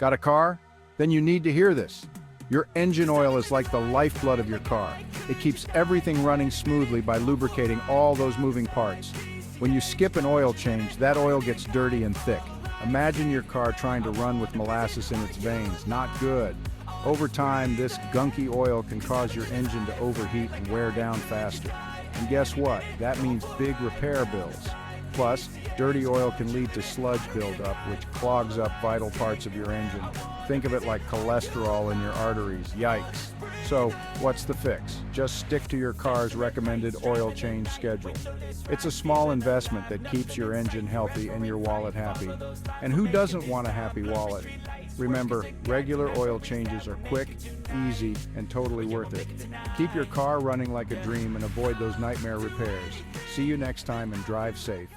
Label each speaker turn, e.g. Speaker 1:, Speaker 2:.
Speaker 1: Got a car? Then you need to hear this. Your engine oil is like the lifeblood of your car. It keeps everything running smoothly by lubricating all those moving parts. When you skip an oil change, that oil gets dirty and thick. Imagine your car trying to run with molasses in its veins. Not good. Over time, this gunky oil can cause your engine to overheat and wear down faster. And guess what? That means big repair bills. Plus, dirty oil can lead to sludge buildup, which clogs up vital parts of your engine. Think of it like cholesterol in your arteries. Yikes. So, what's the fix? Just stick to your car's recommended oil change schedule. It's a small investment that keeps your engine healthy and your wallet happy. And who doesn't want a happy wallet? Remember, regular oil changes are quick, easy, and totally worth it. Keep your car running like a dream and avoid those nightmare repairs. See you next time and drive safe.